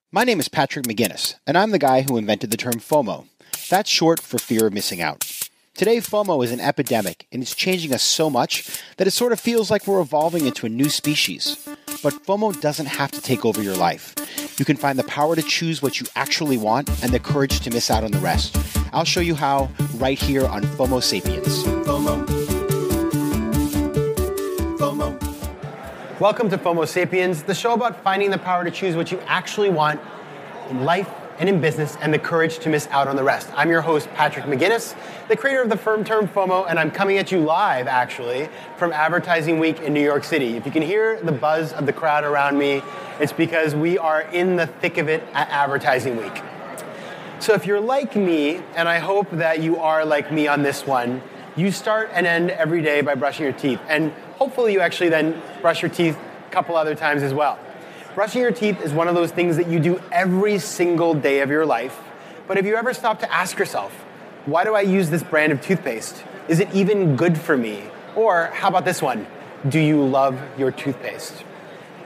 My name is Patrick McGinnis, and I'm the guy who invented the term FOMO. That's short for fear of missing out. Today, FOMO is an epidemic, and it's changing us so much that it sort of feels like we're evolving into a new species. But FOMO doesn't have to take over your life. You can find the power to choose what you actually want and the courage to miss out on the rest. I'll show you how right here on FOMO Sapiens. Welcome to FOMO Sapiens, the show about finding the power to choose what you actually want in life and in business and the courage to miss out on the rest. I'm your host, Patrick McGinnis, the creator of the firm term FOMO, and I'm coming at you live, actually, from Advertising Week in New York City. If you can hear the buzz of the crowd around me, it's because we are in the thick of it at Advertising Week. So if you're like me, and I hope that you are like me on this one, you start and end every day by brushing your teeth. And hopefully you actually then brush your teeth a couple other times as well. Brushing your teeth is one of those things that you do every single day of your life. But have you ever stopped to ask yourself, why do I use this brand of toothpaste? Is it even good for me? Or how about this one? Do you love your toothpaste?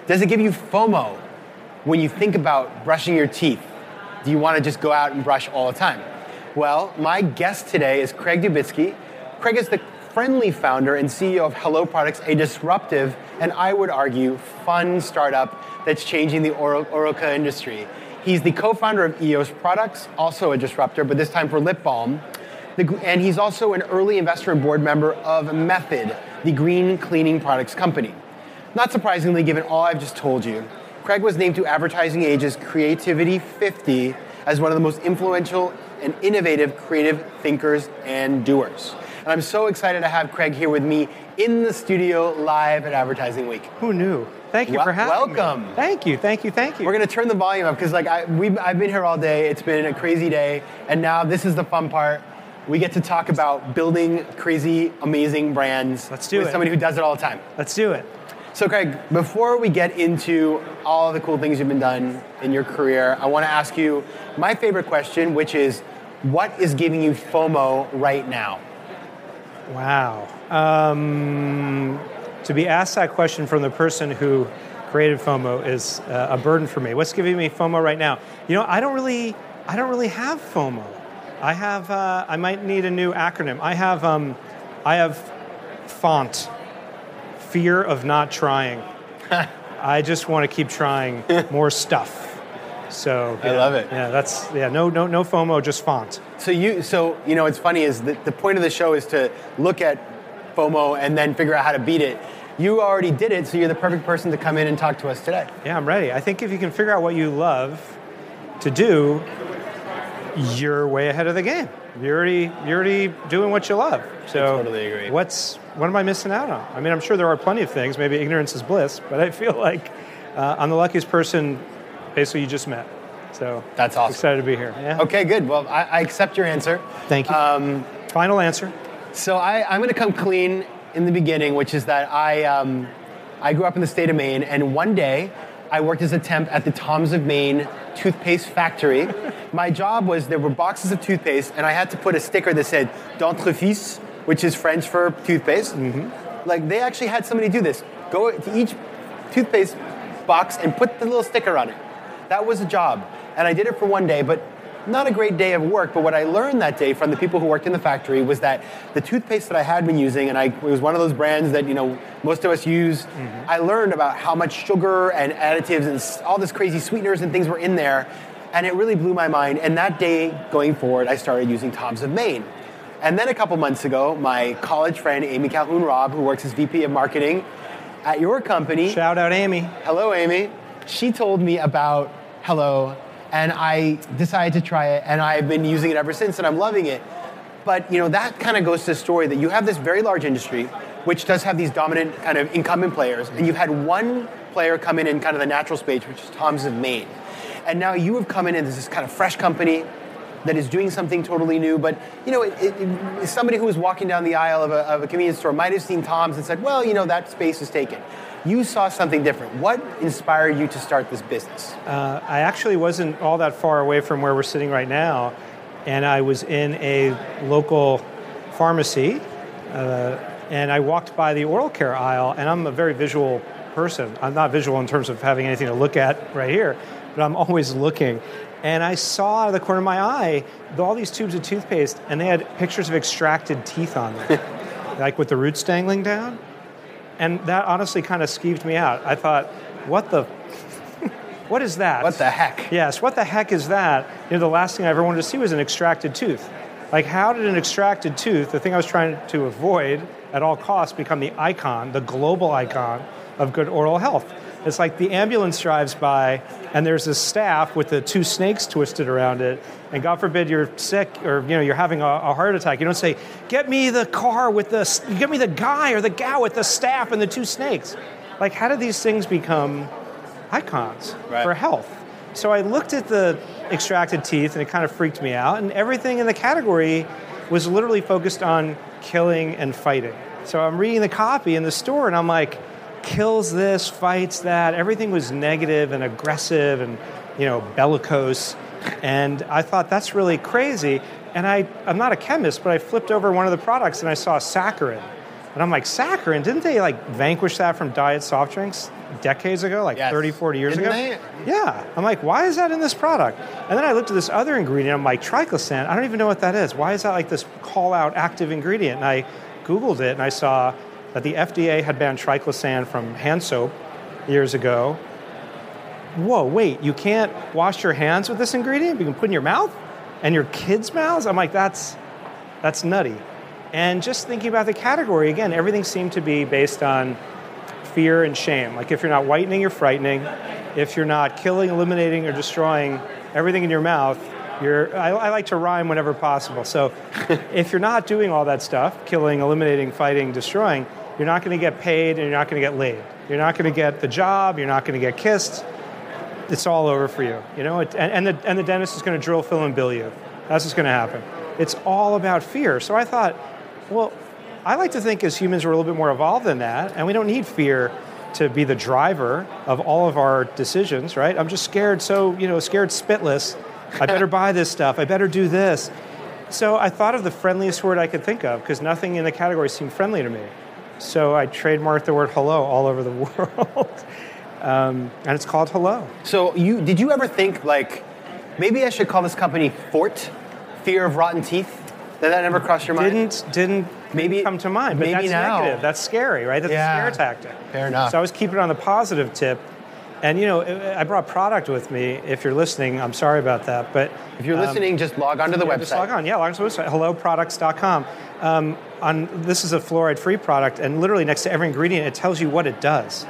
Does it give you FOMO when you think about brushing your teeth? Do you want to just go out and brush all the time? Well, my guest today is Craig Dubitsky. Craig is the friendly founder and CEO of Hello Products, a disruptive, and I would argue, fun startup that's changing the oral care industry. He's the co-founder of EOS Products, also a disruptor, but this time for lip balm. And he's also an early investor and board member of Method, the green cleaning products company. Not surprisingly, given all I've just told you, Craig was named to Advertising Age's Creativity 50 as one of the most influential and innovative creative thinkers and doers. And I'm so excited to have Craig here with me in the studio live at Advertising Week. Who knew? Thank you for having me. Welcome. Thank you. We're going to turn the volume up because I've been here all day. It's been a crazy day. And now this is the fun part. We get to talk about building crazy, amazing brands. Let's do it. With somebody who does it all the time. Let's do it. So Craig, before we get into all the cool things you've been done in your career, I want to ask you my favorite question, which is, what is giving you FOMO right now? Wow. To be asked that question from the person who created FOMO is a burden for me. What's giving me FOMO right now? You know, I don't really have FOMO. I have. I might need a new acronym. I have FONT, fear of not trying. I just want to keep trying more stuff. So I love it. Yeah, no FOMO, just FONT. So you know, what's funny is that the point of the show is to look at FOMO and then figure out how to beat it. You already did it, so you're the perfect person to come in and talk to us today. Yeah, I'm ready. I think if you can figure out what you love to do, you're way ahead of the game. You're already doing what you love. So I totally agree. What am I missing out on? I mean, I'm sure there are plenty of things. Maybe ignorance is bliss, but I feel like I'm the luckiest person basically you just met. So that's awesome. Excited to be here. Yeah. Okay, good. Well, I accept your answer. Thank you. Final answer. So I'm going to come clean in the beginning, which is that I grew up in the state of Maine, and one day I worked as a temp at the Toms of Maine toothpaste factory. My job was there were boxes of toothpaste, and I had to put a sticker that said dentifrice, which is French for toothpaste. Mm-hmm. Like, they actually had somebody do this. Go to each toothpaste box and put the little sticker on it. That was a job. And I did it for one day, but not a great day of work. But what I learned that day from the people who worked in the factory was that the toothpaste that I had been using, and it was one of those brands that, you know, most of us use, mm-hmm. I learned about how much sugar and additives and all this crazy sweeteners and things were in there. And it really blew my mind. And that day, going forward, I started using Toms of Maine. And then a couple months ago, my college friend, Amy Calhoun-Robb, who works as VP of Marketing at your company. Shout out, Amy. Hello, Amy. She told me about Hello, and I decided to try it, and I've been using it ever since, and I'm loving it. But, you know, that kind of goes to the story that you have this very large industry, which does have these dominant kind of incumbent players, and you've had one player come in kind of the natural space, which is Toms of Maine. And now you have come in as this kind of fresh company that is doing something totally new, but, you know, somebody who was walking down the aisle of a convenience store might have seen Toms and said, well, you know, that space is taken. You saw something different. What inspired you to start this business? I actually wasn't all that far away from where we're sitting right now, and I was in a local pharmacy, and I walked by the oral care aisle, and I'm a very visual person. I'm not visual in terms of having anything to look at right here, but I'm always looking. And I saw out of the corner of my eye all these tubes of toothpaste, and they had pictures of extracted teeth on them, like with the roots dangling down. And that honestly kind of skeeved me out. I thought, what is that? What the heck? Yes, what the heck is that? The last thing I ever wanted to see was an extracted tooth. Like, how did an extracted tooth, the thing I was trying to avoid at all costs, become the icon, the global icon of good oral health? It's like the ambulance drives by, and there's this staff with the 2 snakes twisted around it, and God forbid you're sick or you're having a heart attack. You don't say, get me the guy or the gal with the staff and the 2 snakes. Like, how did these things become icons for health? So I looked at the extracted teeth, and it kind of freaked me out, and everything in the category was literally focused on killing and fighting. So I'm reading the copy in the store, and I'm like, kills this, fights that. Everything was negative and aggressive and, bellicose. And I thought, that's really crazy. And I'm not a chemist, but I flipped over one of the products and I saw saccharin. And I'm like, saccharin? Didn't they vanquish that from diet soft drinks decades ago, 30, 40 years ago? They? Yeah. I'm like, why is that in this product? And then I looked at this other ingredient. I'm like, triclosan. I don't even know what that is. Why is that this call-out active ingredient? And I Googled it and I saw that the FDA had banned triclosan from hand soap years ago. Whoa, wait, you can't wash your hands with this ingredient? You can put in your mouth? And your kids' mouths? I'm like, that's nutty. And just thinking about the category, again, everything seemed to be based on fear and shame. Like, if you're not whitening, you're frightening. If you're not killing, eliminating, or destroying everything in your mouth, I like to rhyme whenever possible. So if you're not doing all that stuff, killing, eliminating, fighting, destroying, you're not going to get paid and you're not going to get laid. You're not going to get the job. You're not going to get kissed. It's all over for you. And the dentist is going to drill, fill, and bill you. That's what's going to happen. It's all about fear. So I thought, well, I like to think as humans we're a little bit more evolved than that, and we don't need fear to be the driver of all of our decisions, right? I'm just scared, scared spitless. I better buy this stuff. I better do this. So I thought of the friendliest word I could think of, because nothing in the category seemed friendly to me. So I trademarked the word hello all over the world. And it's called Hello. So did you ever think, maybe I should call this company Fort, Fear of Rotten Teeth? Did that never cross your mind? Didn't come to mind, but maybe that's now. Negative. That's scary, right? That's a scare tactic. Fair enough. So I was keeping it on the positive tip. And, I brought product with me. If you're listening, I'm sorry about that. But if you're listening, just log on to the website. Just log on. Yeah, log on to the website, helloproducts.com. This is a fluoride-free product, and literally next to every ingredient, it tells you what it does.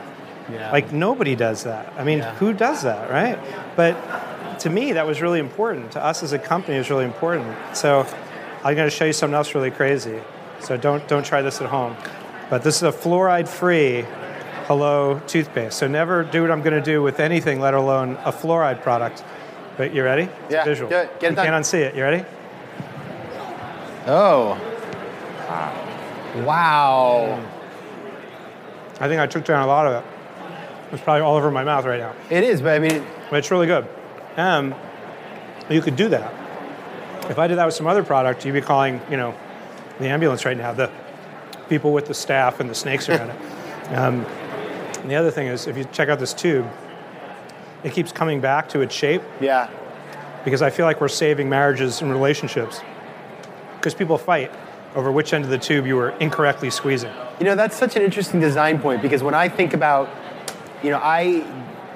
Yeah. Nobody does that. I mean, who does that, right? But to me, that was really important. To us as a company, it was really important. So I'm going to show you something else really crazy. So don't try this at home. But this is a fluoride-free Hello toothpaste. So never do what I'm going to do with anything, let alone a fluoride product. But you ready? It's visual. Do it. Get it done. You can't unsee it. You ready? Oh. Wow. I think I took down a lot of it. It's probably all over my mouth right now. It is, but But it's really good. You could do that. If I did that with some other product, you'd be calling, the ambulance right now, the people with the staff and the snakes around it. And the other thing is, if you check out this tube, it keeps coming back to its shape. Yeah. Because I feel like we're saving marriages and relationships. Because people fight over which end of the tube you were incorrectly squeezing. That's such an interesting design point, because when I think about, I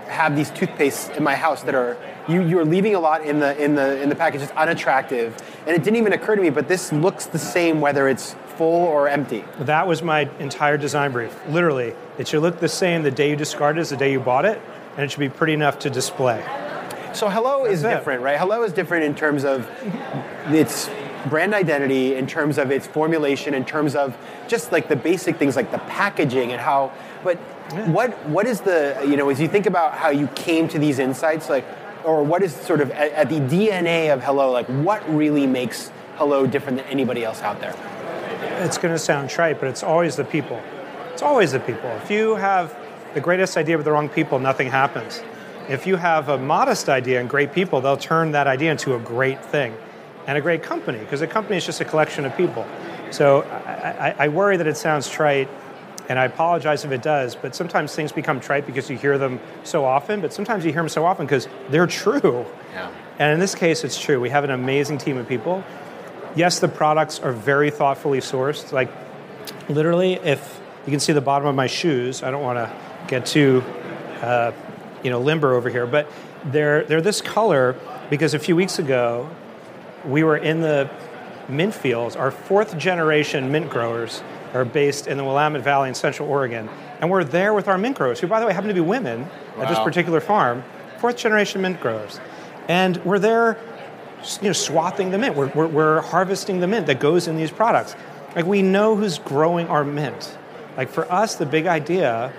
have these toothpastes in my house that are, you're leaving a lot in the package. It's unattractive. And it didn't even occur to me, but this looks the same whether it's full or empty. That was my entire design brief. Literally, it should look the same the day you discarded it as the day you bought it, and it should be pretty enough to display. So Hello is different, right? Hello is different in terms of its brand identity, in terms of its formulation, in terms of just the basic things like the packaging and how. But what is the, as you think about how you came to these insights, or what is sort of at the DNA of Hello, what really makes Hello different than anybody else out there? It's going to sound trite, but it's always the people. It's always the people. If you have the greatest idea with the wrong people, nothing happens. If you have a modest idea and great people, they'll turn that idea into a great thing and a great company, because a company is just a collection of people. So I worry that it sounds trite, And I apologize if it does, but sometimes things become trite because you hear them so often, but sometimes you hear them so often because they're true. Yeah. And in this case, it's true. We have an amazing team of people. Yes, the products are very thoughtfully sourced. Like, literally, if you can see the bottom of my shoes, I don't want to get too, limber over here, but they're this color because a few weeks ago, we were in the mint fields. Our 4th generation mint growers are based in the Willamette Valley in Central Oregon. And we're there with our mint growers, who, by the way, happen to be women at this particular farm, 4th generation mint growers. And we're there, swathing the mint. We're harvesting the mint that goes in these products. Like, we know who's growing our mint. Like, for us, the big idea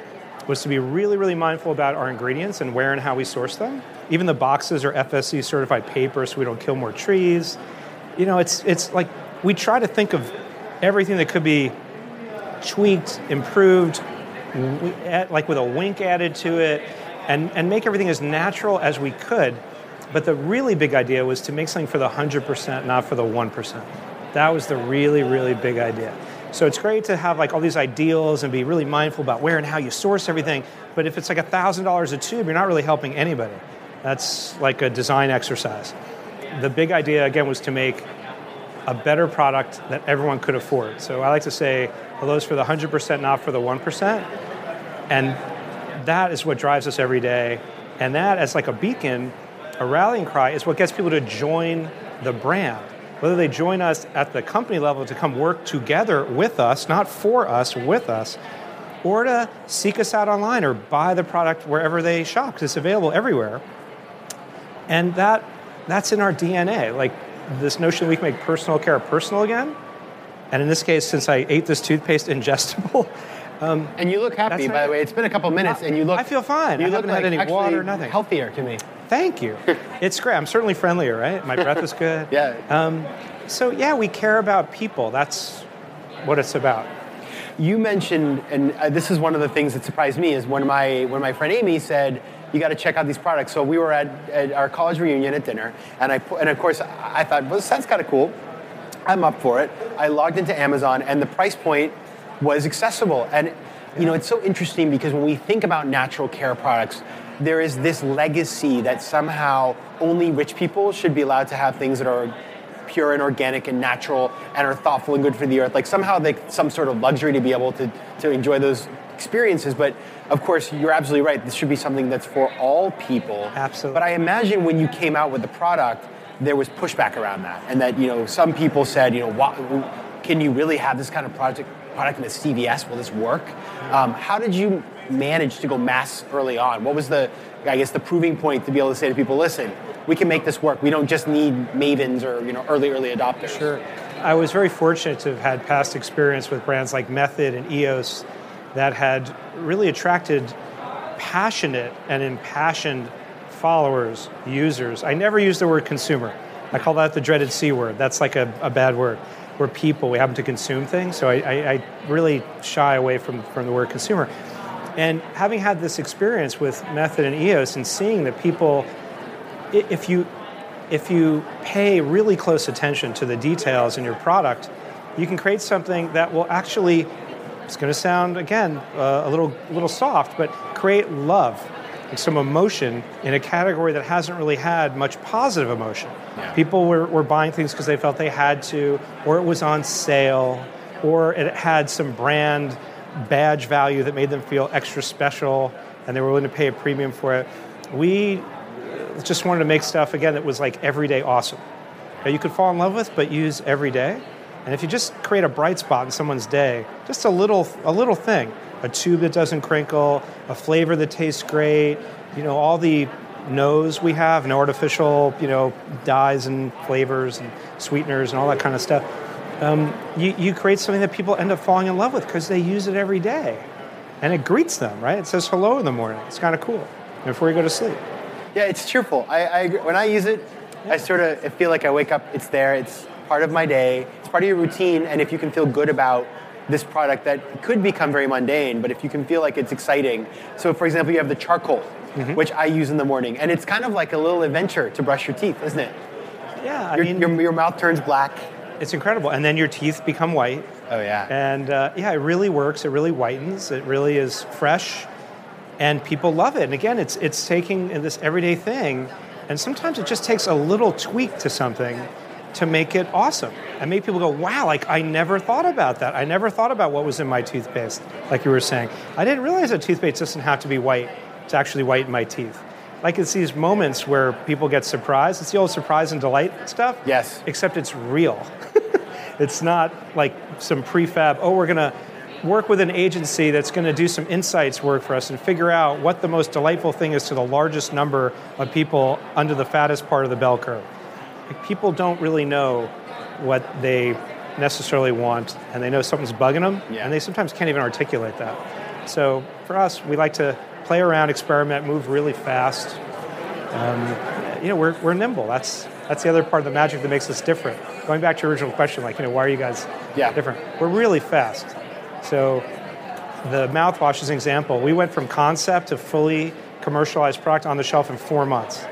was to be really, really mindful about our ingredients and where and how we source them. Even the boxes are FSC certified paper, so we don't kill more trees. It's like we try to think of everything that could be tweaked, improved, like with a wink added to it, and make everything as natural as we could. But the really big idea was to make something for the 100%, not for the 1%. That was the really, really big idea. So it's great to have like all these ideals and be really mindful about where and how you source everything. But if it's like $1,000 a tube, you're not really helping anybody. That's like a design exercise. The big idea, again, was to make a better product that everyone could afford. So I like to say, hello's for the 100%, not for the 1%. And that is what drives us every day. And that, as like a beacon, a rallying cry, is what gets people to join the brand. Whether they join us at the company level to come work together with us, not for us, with us, or to seek us out online or buy the product wherever they shop, because it's available everywhere. And that's in our DNA. Like, this notion that we can make personal care personal again. And in this case, since I ate this toothpaste ingestible. And you look happy, by the way. It's been a couple minutes, and you look... I feel fine. I haven't had any water, nothing. Healthier to me. Thank you. It's great. I'm certainly friendlier, right? My breath is good. Yeah. We care about people. That's what it's about. You mentioned, and this is one of the things that surprised me, is when my friend Amy said, you got to check out these products. So we were at our college reunion at dinner, and of course I thought, well, this sounds kind of cool. I'm up for it. I logged into Amazon, and the price point was accessible. And it's so interesting because when we think about natural care products, there is this legacy that somehow only rich people should be allowed to have things that are pure and organic and natural and are thoughtful and good for the earth. Like, somehow some sort of luxury to be able to enjoy those experiences. But of course, you're absolutely right. This should be something that's for all people. Absolutely. But I imagine when you came out with the product, there was pushback around that. And that, some people said, can you really have this kind of product in a CVS? Will this work? How did you manage to go mass early on? What was the proving point to be able to say to people, listen, we can make this work. We don't just need mavens or early adopters. Sure. I was very fortunate to have had past experience with brands like Method and EOS that had really attracted passionate and impassioned followers, users. I never use the word consumer. I call that the dreaded C word. That's like a bad word. We're people. We happen to consume things. So I really shy away from the word consumer. And having had this experience with Method and EOS and seeing that people, if you pay really close attention to the details in your product, you can create something that will actually, it's going to sound, again, a little soft, but create love, like some emotion in a category that hasn't really had much positive emotion. Yeah. People were buying things because they felt they had to, or it was on sale, or it had some brand badge value that made them feel extra special, and they were willing to pay a premium for it. We just wanted to make stuff, again, that was like everyday awesome, that you could fall in love with, but use every day. And if you just create a bright spot in someone's day, just a little thing, a tube that doesn't crinkle, a flavor that tastes great, all the no's we have, no artificial, dyes and flavors and sweeteners and all that kind of stuff. You create something that people end up falling in love with because they use it every day. And it greets them, right? It says hello in the morning. It's kind of cool before you go to sleep. Yeah, it's cheerful. I when I use it, I sort of feel like I wake up, it's there, it's part of my day, it's part of your routine, and if you can feel good about this product that could become very mundane, but if you can feel like it's exciting. So, for example, you have the charcoal, which I use in the morning, and it's kind of like a little adventure to brush your teeth, isn't it? Yeah, your mouth turns black. It's incredible. And then your teeth become white. Oh, yeah. And it really works. It really whitens. It really is fresh. And people love it. And again, it's taking this everyday thing, and sometimes it just takes a little tweak to something to make it awesome and make people go, wow, like I never thought about that. I never thought about what was in my toothpaste, like you were saying. I didn't realize that toothpaste doesn't have to be white to actually whiten my teeth. Like it's these moments where people get surprised. It's the old surprise and delight stuff. Yes. Except it's real. It's not like some prefab, we're going to work with an agency that's going to do some insights work for us and figure out what the most delightful thing is to the largest number of people under the fattest part of the bell curve. Like, people don't really know what they necessarily want, and they know something's bugging them, and they sometimes can't even articulate that. So for us, we like to play around, experiment, move really fast. We're nimble. That's the other part of the magic that makes us different. Going back to your original question, why are you guys different? We're really fast. So the mouthwash is an example. We went from concept to fully commercialized product on the shelf in 4 months,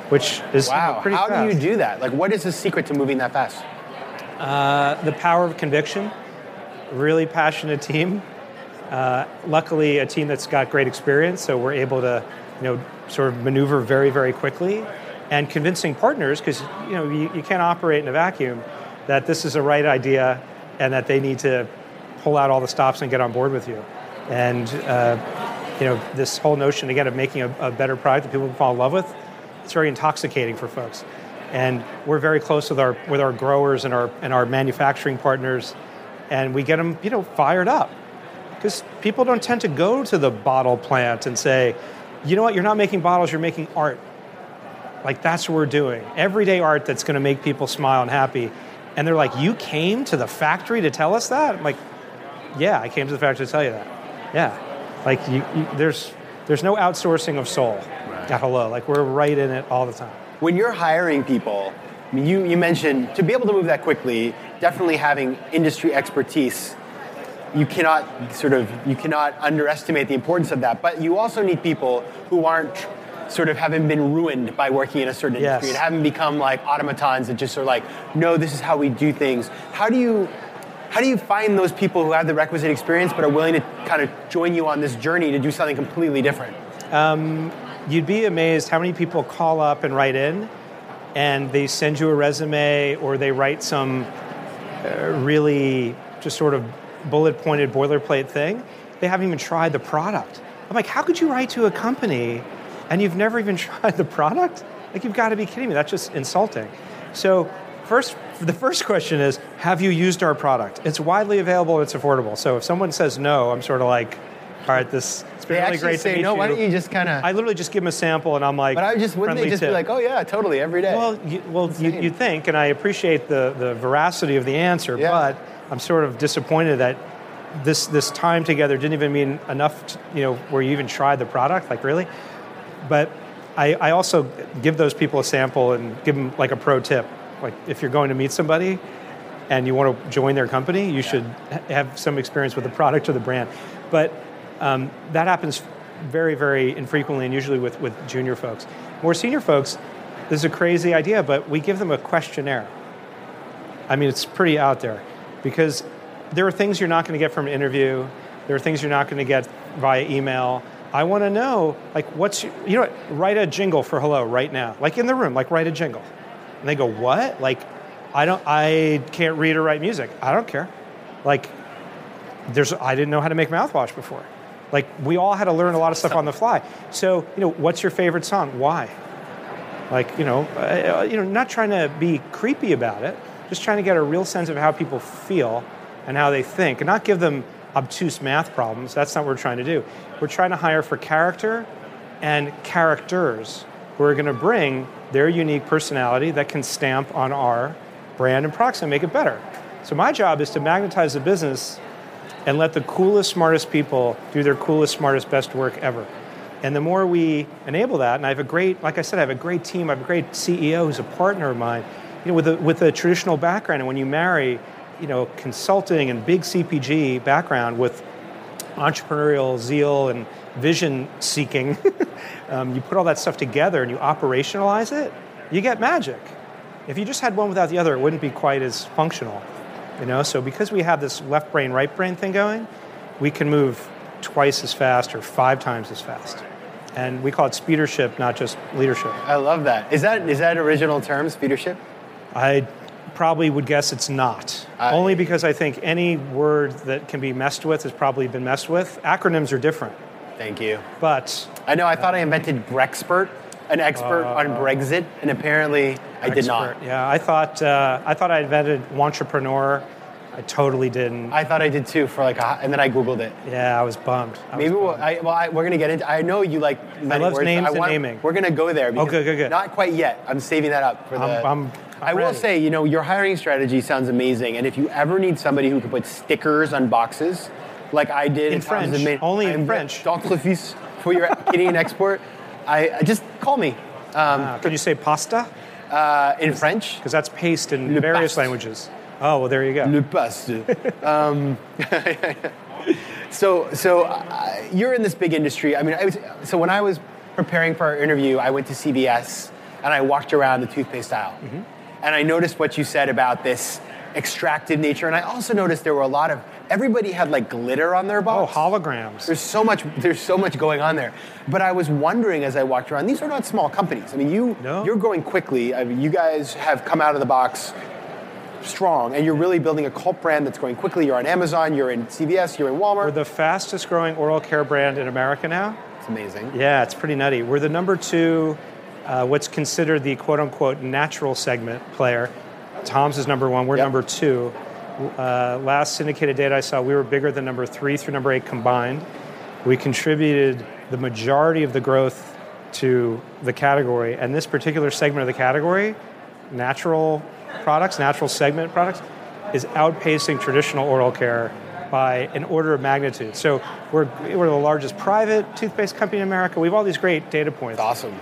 which is pretty fast. How do you do that? Like, what is the secret to moving that fast? The power of conviction, really passionate team. Luckily, a team that's got great experience, so we're able to, sort of maneuver very, very quickly, and convincing partners, because you can't operate in a vacuum, that this is the right idea and that they need to pull out all the stops and get on board with you. And this whole notion again of making a better product that people can fall in love with, it's very intoxicating for folks. And we're very close with our growers and our manufacturing partners, and we get them fired up. Because people don't tend to go to the bottle plant and say, you know what, you're not making bottles, you're making art. Like, that's what we're doing. Everyday art that's going to make people smile and happy. And they're like, you came to the factory to tell us that? I'm like, yeah, I came to the factory to tell you that. Yeah. Like, there's no outsourcing of soul at Hello. Like, we're right in it all the time. When you're hiring people, you mentioned to be able to move that quickly, definitely having industry expertise. You cannot underestimate the importance of that. But you also need people who haven't been ruined by working in a certain industry and haven't become like automatons that just are like, no, this is how we do things. How do you find those people who have the requisite experience but are willing to kind of join you on this journey to do something completely different? You'd be amazed how many people call up and write in, and they send you a resume, or they write some really just sort of bullet-pointed boilerplate thing. They haven't even tried the product. I'm like, how could you write to a company and you've never even tried the product? Like, you've got to be kidding me. That's just insulting. So the first question is, have you used our product? It's widely available, it's affordable. So if someone says no, I'm sort of like, all right, it's been really great to meet you. Why don't you just kind of... I literally just give them a sample, and I'm like, wouldn't they just be like, oh yeah, totally, every day? Well, you'd think, and I appreciate the veracity of the answer, but I'm sort of disappointed that this time together didn't even mean enough to, where you even tried the product, like, really? But I also give those people a sample and give them like a pro tip. Like, if you're going to meet somebody and you want to join their company, you should have some experience with the product or the brand. But that happens very, very infrequently, and usually with junior folks. More senior folks, this is a crazy idea, but we give them a questionnaire. I mean, it's pretty out there, because there are things you're not going to get from an interview. There are things you're not going to get via email. I want to know, like, write a jingle for Hello right now. Like, in the room, like, write a jingle. And they go, what? Like, I can't read or write music. I don't care. Like, I didn't know how to make mouthwash before. Like, we all had to learn a lot of stuff on the fly. So, what's your favorite song? Why? Like, not trying to be creepy about it, just trying to get a real sense of how people feel and how they think, and not give them obtuse math problems. That's not what we're trying to do. We're trying to hire for character and characters who are going to bring their unique personality that can stamp on our brand and products and make it better. So my job is to magnetize the business and let the coolest, smartest people do their coolest, smartest, best work ever. And the more we enable that, and I have a great team, I have a great CEO who's a partner of mine, with a traditional background. And when you marry, consulting and big CPG background with entrepreneurial zeal and vision seeking, you put all that stuff together and you operationalize it, you get magic. If you just had one without the other, it wouldn't be quite as functional. So because we have this left brain, right brain thing going, we can move twice as fast or 5 times as fast. And we call it speedership, not just leadership. I love that. Is that original term, speedership? I probably would guess it's not. Only because I think any word that can be messed with has probably been messed with. Acronyms are different. Thank you. But I know, I thought I invented Brexpert, an expert on Brexit, and apparently I did not. Yeah, I thought I invented entrepreneur. I totally didn't. I thought I did too and then I Googled it. Yeah, I was bummed. We're going to get into. I know you like many I love words. names and naming. We're going to go there. Good. Not quite yet. I'm saving that up for the. I'm I will ready. say, your hiring strategy sounds amazing, and if you ever need somebody who can put stickers on boxes, like I did in French, only in French, dentifrice for your Canadian export, I just call me. Could you say pasta? In French? Because that's paste in Le various paste. languages. Oh, well, there you go. Le paste. So you're in this big industry. I mean, when I was preparing for our interview, I went to CVS and I walked around the toothpaste aisle. Mm-hmm. And I noticed what you said about this extractive nature. And I also noticed there were everybody had like glitter on their box. Oh, holograms. There's so much going on there. But I was wondering as I walked around, these are not small companies. I mean, you're growing quickly. I mean, you guys have come out of the box strong, and you're really building a cult brand that's growing quickly. You're on Amazon, you're in CVS, you're in Walmart. We're the fastest growing oral care brand in America now. It's amazing. Yeah, it's pretty nutty. We're the number 2, what's considered the quote-unquote natural segment player. Tom's is number 1, we're number 2. Last syndicated data I saw, we were bigger than number 3 through number 8 combined. We contributed the majority of the growth to the category, and this particular segment of the category, natural products, natural segment products, is outpacing traditional oral care by an order of magnitude. So we're the largest private toothpaste company in America. We have all these great data points. That's awesome.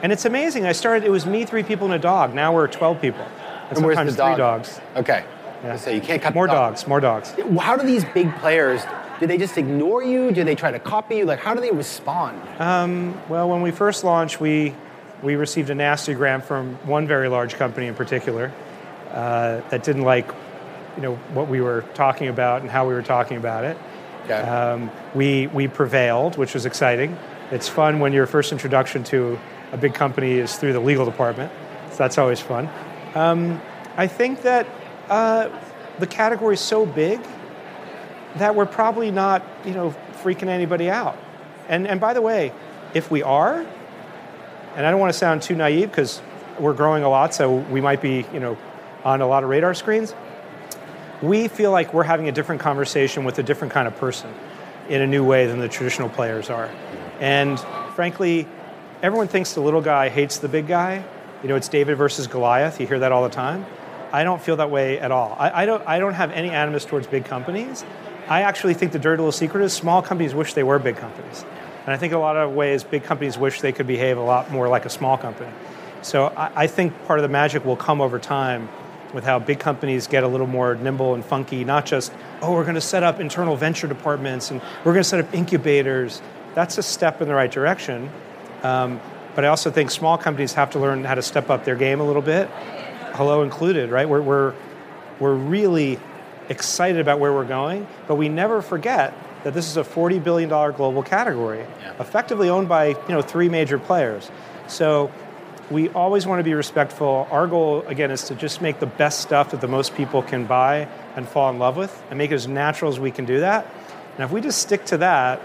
And it's amazing. It was me, 3 people, and a dog. Now we're 12 people. And where's sometimes the dog? 3 dogs. Okay. Yeah. So you can't cut more the dog. More dogs. How do these big players, do they just ignore you? Do they try to copy you? Like, how do they respond? Well, when we first launched, we received a nasty gram from one very large company in particular that didn't like what we were talking about and how we were talking about it. Okay. We prevailed, which was exciting. It's fun when your first introduction to a big company is through the legal department, so that's always fun. I think that the category is so big that we're probably not freaking anybody out. And by the way, if we are, and I don't want to sound too naive because we're growing a lot, so we might be on a lot of radar screens, we feel like we're having a different conversation with a different kind of person in a new way than the traditional players are. And frankly, everyone thinks the little guy hates the big guy. It's David versus Goliath. You hear that all the time. I don't feel that way at all. I don't have any animus towards big companies. I actually think the dirty little secret is small companies wish they were big companies. And I think in a lot of ways, big companies wish they could behave a lot more like a small company. So I think part of the magic will come over time with how big companies get a little more nimble and funky, not just, we're going to set up internal venture departments and we're going to set up incubators. That's a step in the right direction. But I also think small companies have to learn how to step up their game a little bit, hello included, right? We're really excited about where we're going, but we never forget that this is a $40 billion global category, effectively owned by 3 major players. So we always want to be respectful. Our goal, again, is to just make the best stuff that the most people can buy and fall in love with and make it as natural as we can do that. Now, if we just stick to that,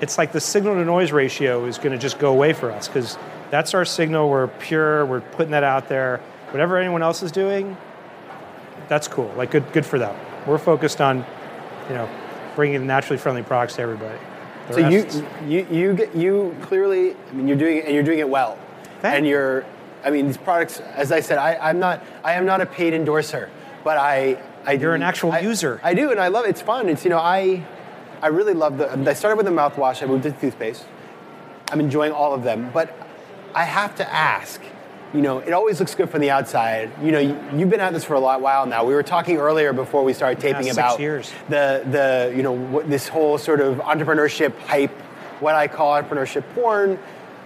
it's like the signal-to-noise ratio is going to just go away for us because that's our signal. We're pure. We're putting that out there. Whatever anyone else is doing, that's cool. Like, good for them. We're focused on, bringing naturally friendly products to everybody. So you clearly, you're doing it well. Thanks. And these products, as I said, I am not a paid endorser, but You're an actual user. I do, and I love it. It's fun. It's I really love I started with the mouthwash. I moved to toothpaste. I'm enjoying all of them, but I have to ask. It always looks good from the outside. You've been at this for a while now. We were talking earlier before we started taping about 6 years. This whole sort of entrepreneurship hype, what I call entrepreneurship porn.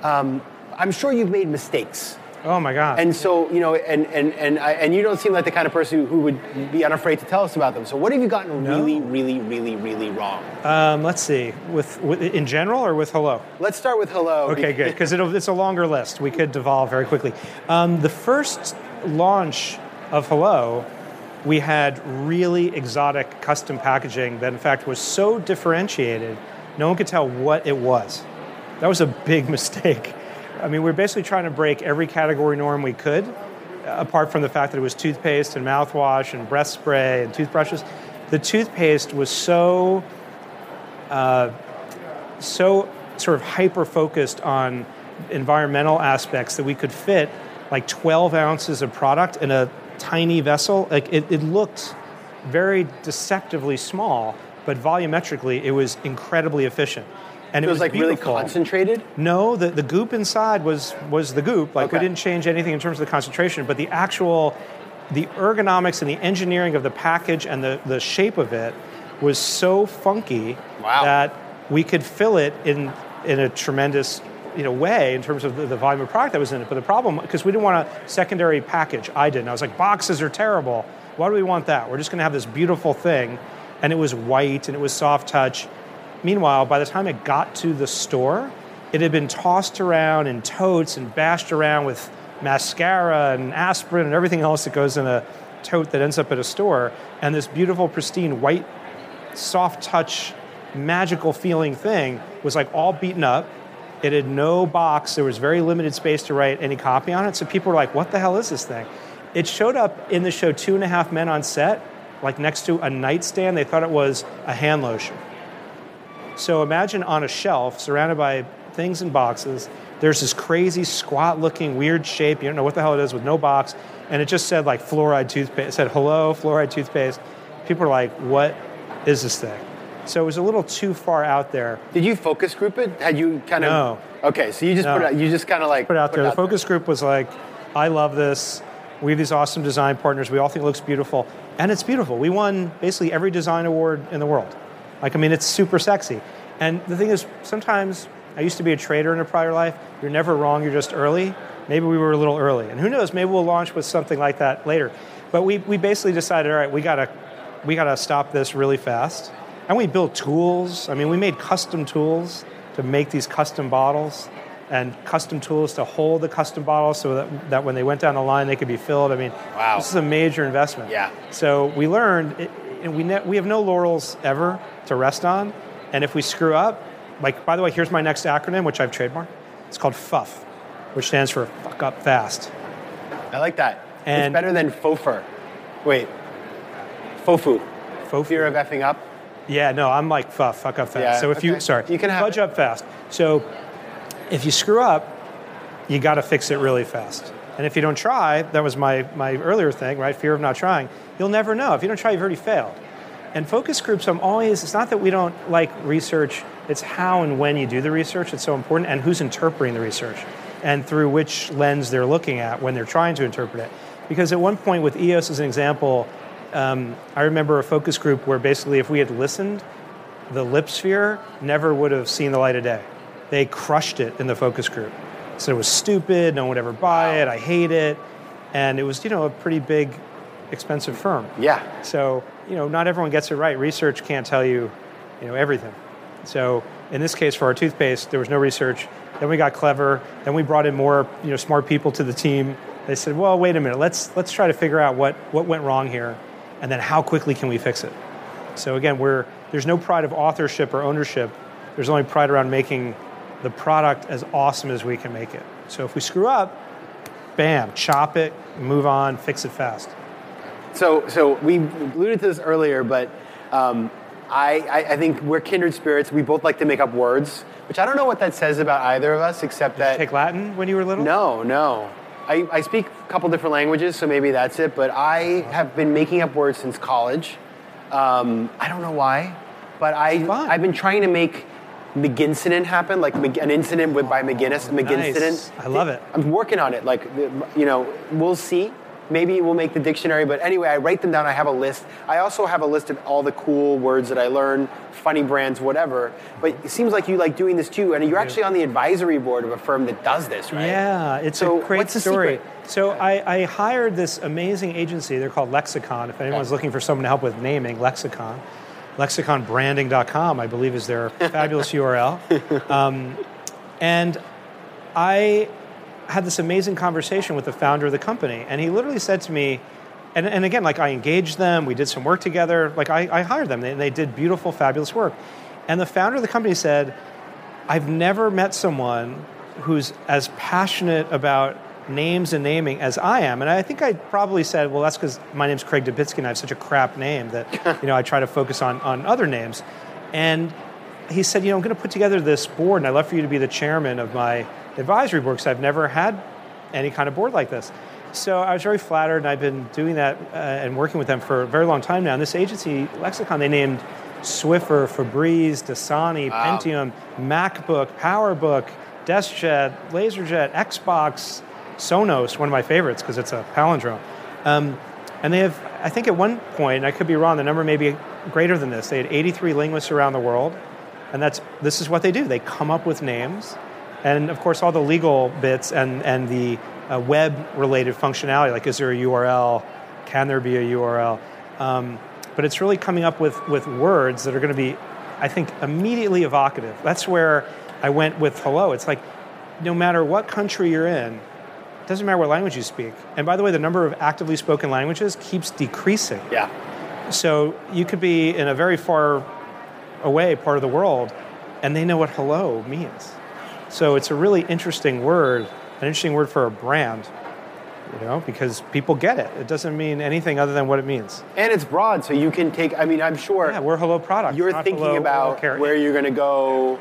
I'm sure you've made mistakes Oh my God. And so, and you don't seem like the kind of person who would be unafraid to tell us about them. So what have you gotten really, really, really, really wrong? Let's see, with in general or with Hello? Let's start with Hello. Okay, good, because it's a longer list. We could devolve very quickly. The first launch of Hello, we had really exotic custom packaging that in fact was so differentiated, no one could tell what it was. That was a big mistake. I mean, we were basically trying to break every category norm we could, apart from the fact that it was toothpaste and mouthwash and breath spray and toothbrushes. The toothpaste was so sort of hyper-focused on environmental aspects that we could fit like 12 ounces of product in a tiny vessel. Like it looked very deceptively small, but volumetrically it was incredibly efficient. And it was like beautiful. Really concentrated? No, the goop inside was the goop. Like we didn't change anything in terms of the concentration, but the ergonomics and the engineering of the package and the shape of it was so funky that we could fill it in a tremendous way in terms of the volume of product that was in it. But the problem, because we didn't want a secondary package, I didn't. I was like, boxes are terrible. Why do we want that? We're just going to have this beautiful thing. And it was white and it was soft touch. Meanwhile, by the time it got to the store, it had been tossed around in totes and bashed around with mascara and aspirin and everything else that goes in a tote that ends up at a store. And this beautiful, pristine, white, soft touch, magical feeling thing was like all beaten up. It had no box. There was very limited space to write any copy on it. So people were like, what the hell is this thing? It showed up in the show 2.5 Men on set, like next to a nightstand. They thought it was a hand lotion. So imagine on a shelf, surrounded by things in boxes, there's this crazy, squat-looking, weird shape. You don't know what the hell it is with no box. And it just said, like, fluoride toothpaste. It said, hello, fluoride toothpaste. People are like, what is this thing? So it was a little too far out there. Did you focus group it? Had you kind of... No. Okay, so you just put it out. You just kind of like... Put it out there. The focus group was like, I love this. We have these awesome design partners. We all think it looks beautiful. And it's beautiful. We won basically every design award in the world. It's super sexy. And the thing is, sometimes, I used to be a trader in a prior life. You're never wrong, you're just early. Maybe we were a little early. And who knows, maybe we'll launch with something like that later. But we basically decided, all right, we gotta stop this really fast. And we built tools. We made custom tools to make these custom bottles and custom tools to hold the custom bottles so that when they went down the line, they could be filled. Wow. This is a major investment. Yeah. So we learned, and we have no laurels ever to rest on. And if we screw up, like, by the way, here's my next acronym, which I've trademarked. It's called FUF, which stands for fuck up fast. I like that. And it's better than FOFR. Wait. FOFU. FOFU. Fear of effing up? Yeah, no, I'm like fuck up fast. Yeah, so if you can fudge up fast. So if you screw up, you got to fix it really fast. And if you don't try, that was my earlier thing, right? Fear of not trying. You'll never know. If you don't try, you've already failed. And focus groups, it's not that we don't like research, it's how and when you do the research. It's so important, and who's interpreting the research, and through which lens they're looking at when they're trying to interpret it. Because at one point with EOS as an example, I remember a focus group where basically if we had listened, the lip sphere never would have seen the light of day. They crushed it in the focus group. So it was stupid, no one would ever buy it, I hate it. And it was, a pretty big, expensive firm. Yeah. So, not everyone gets it right. Research can't tell you, everything. So in this case, for our toothpaste, there was no research. Then we got clever. Then we brought in more, smart people to the team. They said, well, wait a minute. Let's try to figure out what went wrong here, and then how quickly can we fix it. So again, there's no pride of authorship or ownership. There's only pride around making the product as awesome as we can make it. So if we screw up, bam, chop it, move on, fix it fast. So we alluded to this earlier, but I think we're kindred spirits. We both like to make up words, which I don't know what that says about either of us, except that... Did you take Latin when you were little? No. I speak a couple different languages, so maybe that's it, but I have been making up words since college. I don't know why, but I've been trying to make McGinnis happen, like an incident by McGinnis, McGinnis. Nice. I love it. I'm working on it. We'll see. Maybe it will make the dictionary, but anyway, I write them down. I have a list. I also have a list of all the cool words that I learn, funny brands, whatever. But it seems like you like doing this too, and you're actually on the advisory board of a firm that does this, right? Yeah, it's a great story. So I hired this amazing agency. They're called Lexicon. If anyone's looking for someone to help with naming, Lexicon. LexiconBranding.com, I believe, is their fabulous URL. And I had this amazing conversation with the founder of the company, and he literally said to me, and again, like I engaged them, we did some work together, like I hired them, and they did beautiful, fabulous work. And the founder of the company said, I've never met someone who's as passionate about names and naming as I am. And I think I probably said, well, that's because my name's Craig Dubitsky and I have such a crap name that I try to focus on other names. And he said, I'm going to put together this board, and I'd love for you to be the chairman of my advisory board because I've never had any kind of board like this. So I was very flattered, and I've been doing that and working with them for a very long time now. And this agency, Lexicon, they named Swiffer, Febreze, Dasani, Pentium, MacBook, PowerBook, DeskJet, LaserJet, Xbox, Sonos, one of my favorites because it's a palindrome. And they have, I think at one point, and I could be wrong, the number may be greater than this, they had 83 linguists around the world. And this is what they do. They come up with names. And of course, all the legal bits and the web-related functionality, like is there a URL? Can there be a URL? But it's really coming up with words that are going to be, I think, immediately evocative. That's where I went with hello. It's like, no matter what country you're in, it doesn't matter what language you speak. And by the way, the number of actively spoken languages keeps decreasing. Yeah. So you could be in a very far away part of the world, and they know what hello means. So it's a really interesting word, an interesting word for a brand, because people get it. It doesn't mean anything other than what it means. And it's broad, so you can take, I'm sure. Yeah, we're hello products. You're thinking about where you're going to go.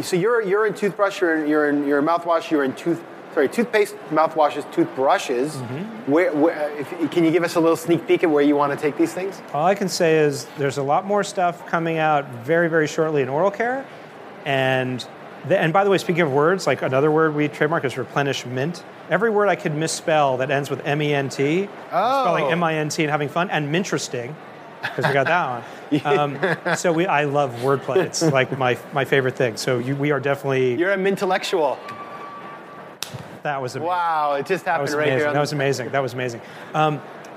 So you're in toothbrush, you're in mouthwash, you're in toothpaste, mouthwashes, toothbrushes. Mm-hmm. Can you give us a little sneak peek at where you want to take these things? All I can say is there's a lot more stuff coming out very, very shortly in oral care. And by the way, speaking of words, like another word we trademark is replenishment. Every word I could misspell that ends with M-E-N-T, spelling M-I-N-T and having fun, and minteresting, because we got that one. So I love wordplay. It's like my favorite thing. So we are definitely... You're a mintellectual. That was amazing. Wow, it just happened right here. That was amazing.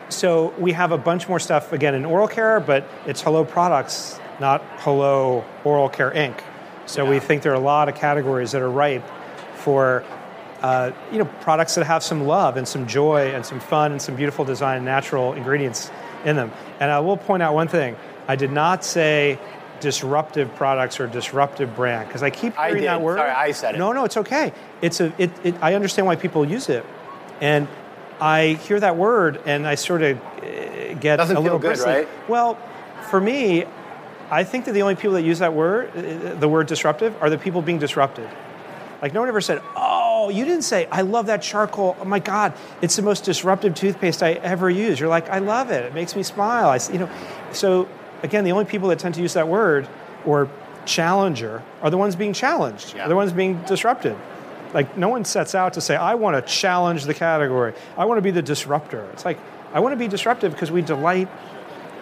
So we have a bunch more stuff, again, in oral care, but it's hello products, not hello oral care Inc. So we think there are a lot of categories that are ripe for products that have some love and some joy and some fun and some beautiful design and natural ingredients in them. And I will point out one thing. I did not say disruptive products or disruptive brand, because I keep hearing that word. Sorry, I said it. No, it's okay. I understand why people use it. And I hear that word and I sort of get Doesn't a little feel good, bristly. right? Well, for me, I think that the only people that use that word, the word disruptive, are the people being disrupted. Like no one ever said, oh, you didn't say, I love that charcoal. Oh my God, it's the most disruptive toothpaste I ever use. You're like, I love it. It makes me smile. So again, the only people that tend to use that word, or challenger, are the ones being challenged. Are the ones being disrupted. Like no one sets out to say, I want to challenge the category. I want to be the disruptor. It's like, I want to be disruptive because we delight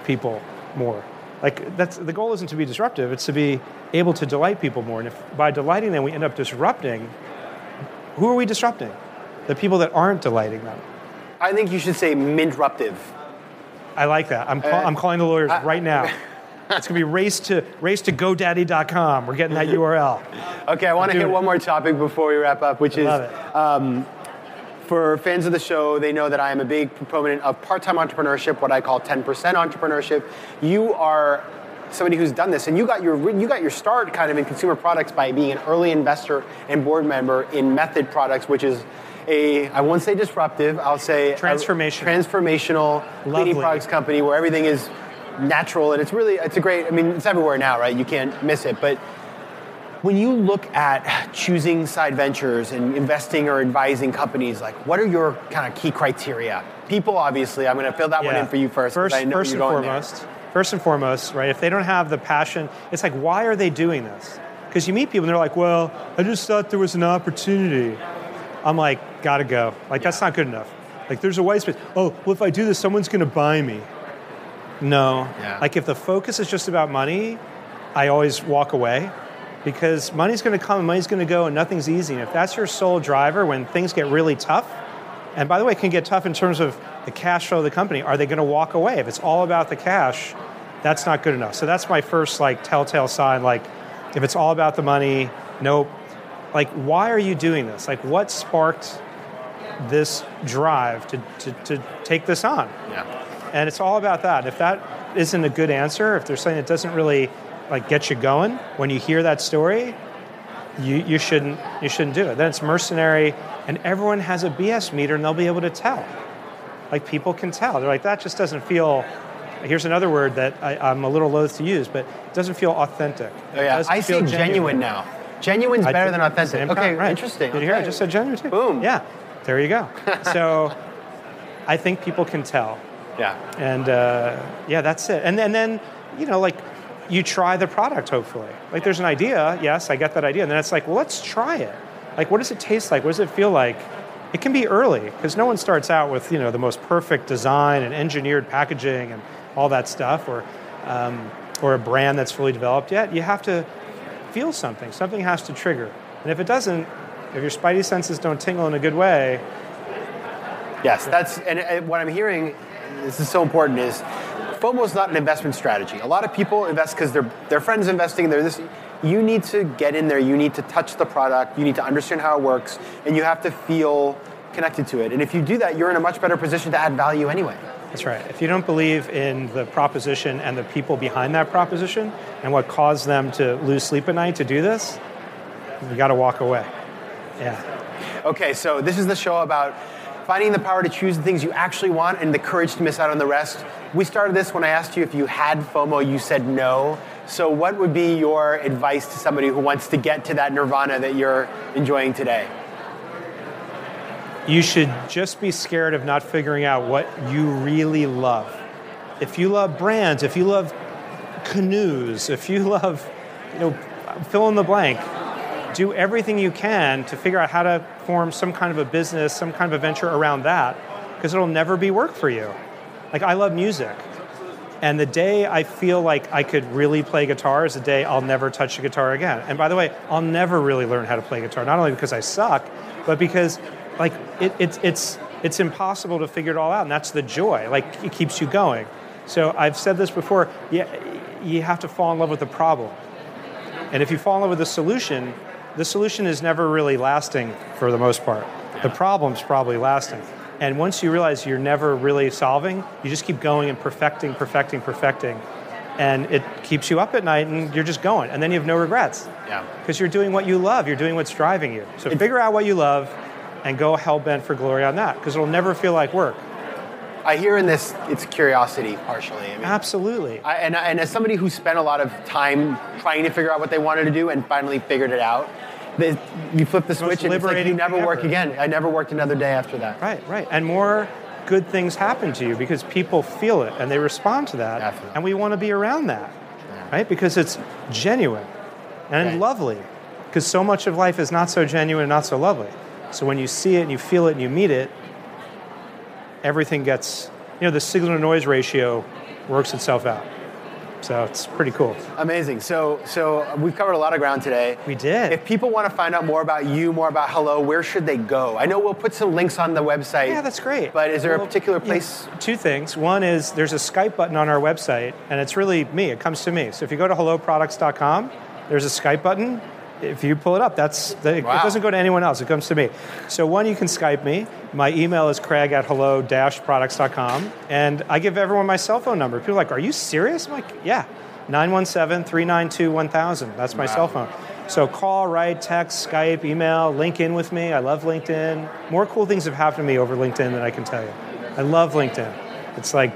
people more. Like the goal isn't to be disruptive, it's to be able to delight people more. And if by delighting them we end up disrupting, who are we disrupting? The people that aren't delighting them. I think you should say mintruptive. I like that. I'm calling the lawyers right now. It's going to be race to GoDaddy.com. We're getting that URL. Okay, I want to hit one more topic before we wrap up, which is for fans of the show, they know that I am a big proponent of part-time entrepreneurship, what I call 10% entrepreneurship. You are somebody who's done this, and you got your start kind of in consumer products by being an early investor and board member in Method Products, which is I won't say disruptive, I'll say transformational cleaning products company where everything is natural, and it's everywhere now, right? You can't miss it. But when you look at choosing side ventures and investing or advising companies, like what are your kind of key criteria? People, obviously, I'm going to fill that one in for you first. First and foremost, right? If they don't have the passion, it's like, why are they doing this? Because you meet people and they're like, well, I just thought there was an opportunity. I'm like, gotta go. Like, that's not good enough. Like there's a white space. Oh, well, if I do this, someone's going to buy me. No. Yeah. Like if the focus is just about money, I always walk away because money's going to come and money's going to go and nothing's easy. And if that's your sole driver when things get really tough, and by the way, it can get tough in terms of the cash flow of the company, are they going to walk away? If it's all about the cash, that's not good enough. So that's my first telltale sign. Like if it's all about the money, nope. Like why are you doing this? Like what sparked this drive to take this on? Yeah. And it's all about that. If that isn't a good answer, if there's something that doesn't really get you going, when you hear that story, you shouldn't do it. Then it's mercenary, and everyone has a BS meter, and they'll be able to tell. Like people can tell. They're like, that just doesn't feel. Here's another word that I'm a little loath to use, but it doesn't feel authentic. Oh yeah, I say genuine now. Genuine's better than authentic. Okay, right. Interesting. Did you hear? I just said genuine too. Boom. Yeah, there you go. So, I think people can tell. Yeah. And that's it. And then you try the product. Hopefully, there's an idea. Yes, I get that idea. And then it's like, well, let's try it. Like, what does it taste like? What does it feel like? It can be early because no one starts out with the most perfect design and engineered packaging and all that stuff, or a brand that's fully developed yet. You have to feel something. Something has to trigger. And if it doesn't, if your spidey senses don't tingle in a good way. Yes, and what I'm hearing, this is so important, is FOMO is not an investment strategy. A lot of people invest because their friends investing. You need to get in there. You need to touch the product. You need to understand how it works, and you have to feel connected to it. And if you do that, you're in a much better position to add value anyway. That's right. If you don't believe in the proposition and the people behind that proposition and what caused them to lose sleep at night to do this, you got to walk away. Yeah. Okay, so this is the show about finding the power to choose the things you actually want and the courage to miss out on the rest. We started this when I asked you if you had FOMO. You said no. So what would be your advice to somebody who wants to get to that nirvana that you're enjoying today? You should just be scared of not figuring out what you really love. If you love brands, if you love canoes, if you love, fill in the blank, do everything you can to figure out how to form some kind of a business, some kind of a venture around that, because it'll never be work for you. Like, I love music. And the day I feel like I could really play guitar is the day I'll never touch a guitar again. And by the way, I'll never really learn how to play guitar, not only because I suck, but because it's impossible to figure it all out, and that's the joy. It keeps you going. So I've said this before, you have to fall in love with the problem. And if you fall in love with the solution is never really lasting for the most part. The problem's probably lasting. And once you realize you're never really solving, you just keep going and perfecting. And it keeps you up at night and you're just going. And then you have no regrets. Yeah. Because you're doing what you love. You're doing what's driving you. So figure out what you love and go hell-bent for glory on that, because it'll never feel like work. I hear in this, it's curiosity, partially. Absolutely. And as somebody who spent a lot of time trying to figure out what they wanted to do and finally figured it out, you flip the switch and it's like you never work again. I never worked another day after that. Right. And more good things happen to you because people feel it and they respond to that. Definitely. And we want to be around that, right? Because it's genuine and lovely. Because so much of life is not so genuine and not so lovely. So when you see it and you feel it and you meet it, everything gets, the signal to noise ratio works itself out. So it's pretty cool. Amazing. So we've covered a lot of ground today. We did. If people want to find out more about you, more about Hello, where should they go? I know we'll put some links on the website. Yeah, that's great. But is there a particular place? Yeah, two things. One is there's a Skype button on our website, and it's really me. It comes to me. So if you go to helloproducts.com, there's a Skype button. If you pull it up, it doesn't go to anyone else. It comes to me. So one, you can Skype me. My email is craig@hello-products.com. And I give everyone my cell phone number. People are like, are you serious? I'm like, yeah. 917-392-1000. That's my cell phone. So call, write, text, Skype, email, link in with me. I love LinkedIn. More cool things have happened to me over LinkedIn than I can tell you. I love LinkedIn. It's like,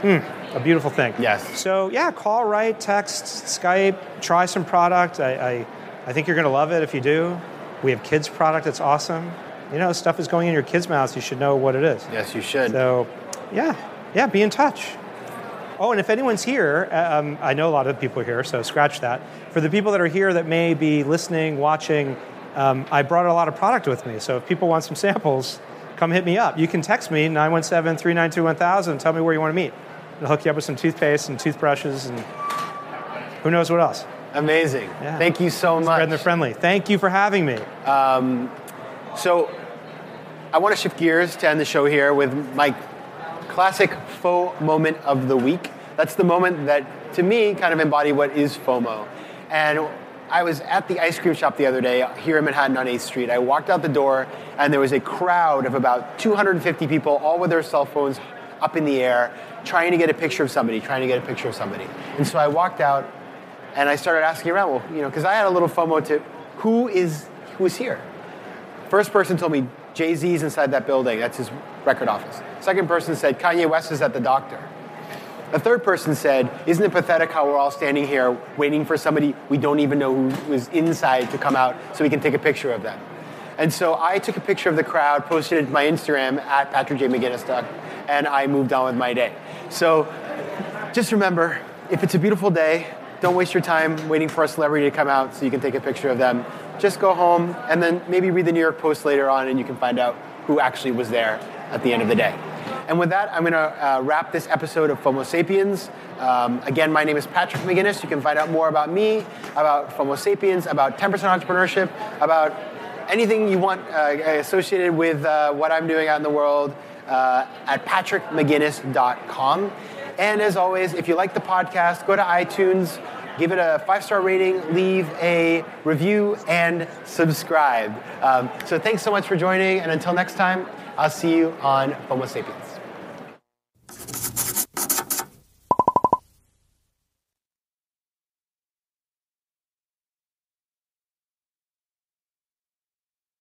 a beautiful thing. Yes. So yeah, call, write, text, Skype, try some product. I think you're going to love it if you do. We have kids' product that's awesome. Stuff is going in your kids' mouths. You should know what it is. Yes, you should. So, yeah, be in touch. Oh, and if anyone's here, I know a lot of people are here, so scratch that. For the people that are here that may be listening, watching, I brought a lot of product with me. So if people want some samples, come hit me up. You can text me, 917-392-1000, tell me where you want to meet. I'll hook you up with some toothpaste and toothbrushes and who knows what else. Amazing. Yeah. Thank you so much. Spreading the friendly. Thank you for having me. So I want to shift gears to end the show here with my classic faux moment of the week. That's the moment that, to me, kind of embody what is FOMO. And I was at the ice cream shop the other day here in Manhattan on 8th Street. I walked out the door, and there was a crowd of about 250 people, all with their cell phones up in the air, trying to get a picture of somebody. And so I walked out, and I started asking around, well, because I had a little FOMO to who is here. First person told me Jay-Z's inside that building. That's his record office. Second person said Kanye West is at the doctor. The third person said, isn't it pathetic how we're all standing here waiting for somebody we don't even know who was inside to come out so we can take a picture of them. And so I took a picture of the crowd, posted it to my Instagram at PatrickJMcGinnis, and I moved on with my day. So just remember, if it's a beautiful day, don't waste your time waiting for a celebrity to come out so you can take a picture of them. Just go home and then maybe read the New York Post later on and you can find out who actually was there at the end of the day. And with that, I'm going to wrap this episode of FOMO Sapiens. Again, my name is Patrick McGinnis. You can find out more about me, about FOMO Sapiens, about 10% entrepreneurship, about anything you want associated with what I'm doing out in the world at patrickmcginnis.com. And as always, if you like the podcast, go to iTunes, give it a 5-star rating, leave a review, and subscribe. So thanks so much for joining, and until next time, I'll see you on FOMO Sapiens.